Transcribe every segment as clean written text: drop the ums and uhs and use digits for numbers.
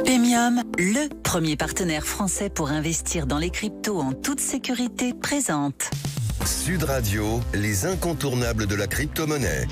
Paymium, le premier partenaire français pour investir dans les cryptos en toute sécurité, présente Sud Radio, les incontournables de la crypto-monnaie.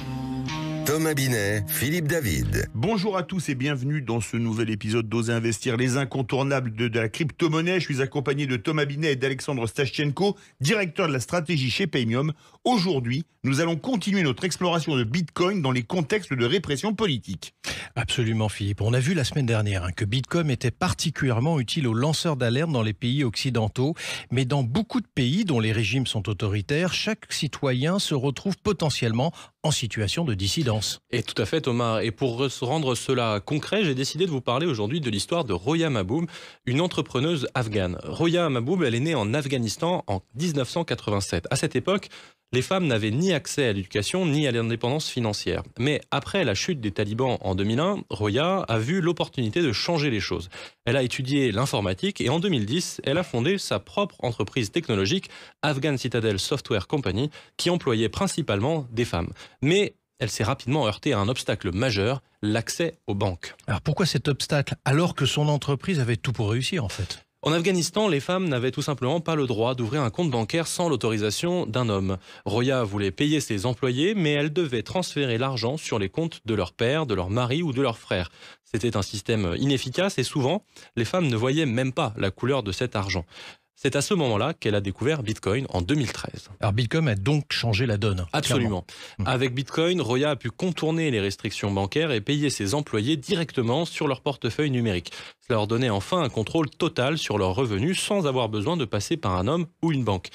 Thomas Binet, Philippe David. Bonjour à tous et bienvenue dans ce nouvel épisode d'Oser Investir, les incontournables de la crypto-monnaie. Je suis accompagné de Thomas Binet et d'Alexandre Stashchenko, directeur de la stratégie chez Paymium. Aujourd'hui, nous allons continuer notre exploration de Bitcoin dans les contextes de répression politique. Absolument, Philippe. On a vu la semaine dernière que Bitcoin était particulièrement utile aux lanceurs d'alerte dans les pays occidentaux. Mais dans beaucoup de pays dont les régimes sont autoritaires, chaque citoyen se retrouve potentiellement en situation de dissidence. Et tout à fait, Thomas. Et pour rendre cela concret, j'ai décidé de vous parler aujourd'hui de l'histoire de Roya Mahboub, une entrepreneuse afghane. Roya Mahboub, elle est née en Afghanistan en 1987. À cette époque, les femmes n'avaient ni accès à l'éducation ni à l'indépendance financière. Mais après la chute des talibans en 2001, Roya a vu l'opportunité de changer les choses. Elle a étudié l'informatique et en 2010, elle a fondé sa propre entreprise technologique, Afghan Citadel Software Company, qui employait principalement des femmes. Mais elle s'est rapidement heurtée à un obstacle majeur, l'accès aux banques. Alors pourquoi cet obstacle alors que son entreprise avait tout pour réussir en fait ? En Afghanistan, les femmes n'avaient tout simplement pas le droit d'ouvrir un compte bancaire sans l'autorisation d'un homme. Roya voulait payer ses employés, mais elle devait transférer l'argent sur les comptes de leur père, de leur mari ou de leur frère. C'était un système inefficace et souvent, les femmes ne voyaient même pas la couleur de cet argent. C'est à ce moment-là qu'elle a découvert Bitcoin en 2013. Alors Bitcoin a donc changé la donne. Absolument. Avec Bitcoin, Roya a pu contourner les restrictions bancaires et payer ses employés directement sur leur portefeuille numérique. Cela leur donnait enfin un contrôle total sur leurs revenus sans avoir besoin de passer par un homme ou une banque.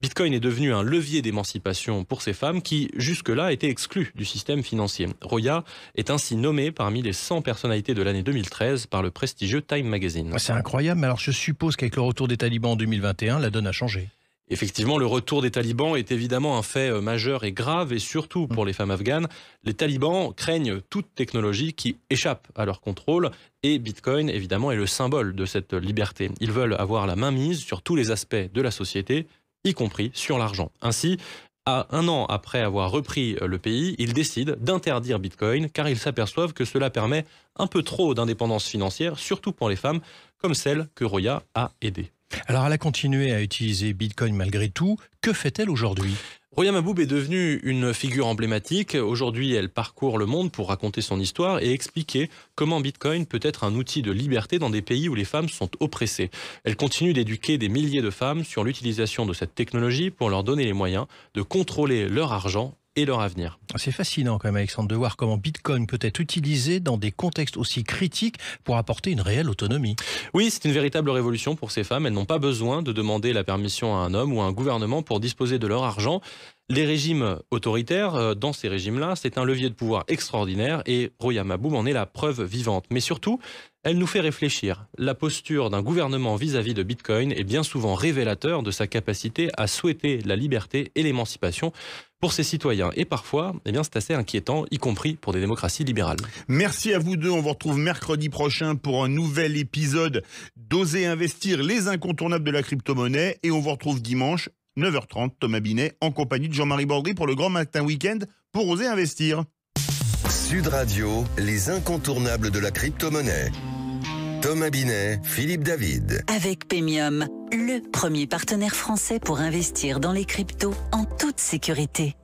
Bitcoin est devenu un levier d'émancipation pour ces femmes qui, jusque-là, étaient exclues du système financier. Roya est ainsi nommée parmi les 100 personnalités de l'année 2013 par le prestigieux Time Magazine. C'est incroyable, mais alors je suppose qu'avec le retour des talibans en 2021, la donne a changé. Effectivement, le retour des talibans est évidemment un fait majeur et grave, et surtout pour les femmes afghanes. Les talibans craignent toute technologie qui échappe à leur contrôle, et Bitcoin, évidemment, est le symbole de cette liberté. Ils veulent avoir la main mise sur tous les aspects de la société, y compris sur l'argent. Ainsi, à un an après avoir repris le pays, ils décident d'interdire Bitcoin car ils s'aperçoivent que cela permet un peu trop d'indépendance financière, surtout pour les femmes, comme celle que Roya a aidée. Alors elle a continué à utiliser Bitcoin malgré tout. Que fait-elle aujourd'hui ? Roya Mahboub est devenue une figure emblématique. Aujourd'hui, elle parcourt le monde pour raconter son histoire et expliquer comment Bitcoin peut être un outil de liberté dans des pays où les femmes sont oppressées. Elle continue d'éduquer des milliers de femmes sur l'utilisation de cette technologie pour leur donner les moyens de contrôler leur argent et leur avenir. C'est fascinant quand même, Alexandre, de voir comment Bitcoin peut être utilisé dans des contextes aussi critiques pour apporter une réelle autonomie. Oui, c'est une véritable révolution pour ces femmes. Elles n'ont pas besoin de demander la permission à un homme ou à un gouvernement pour disposer de leur argent. Les régimes autoritaires, dans ces régimes-là, c'est un levier de pouvoir extraordinaire et Roya Mahboub en est la preuve vivante. Mais surtout, elle nous fait réfléchir. La posture d'un gouvernement vis-à-vis de Bitcoin est bien souvent révélateur de sa capacité à souhaiter la liberté et l'émancipation pour ses citoyens. Et parfois, c'est assez inquiétant, y compris pour des démocraties libérales. Merci à vous deux. On vous retrouve mercredi prochain pour un nouvel épisode d'Oser Investir, les incontournables de la crypto-monnaie. Et on vous retrouve dimanche, 9h30, Thomas Binet, en compagnie de Jean-Marie Bordry pour le Grand Matin Week-end pour Oser Investir. Sud Radio, les incontournables de la crypto-monnaie. Thomas Binet, Philippe David. avec Paymium, le premier partenaire français pour investir dans les cryptos en toute sécurité.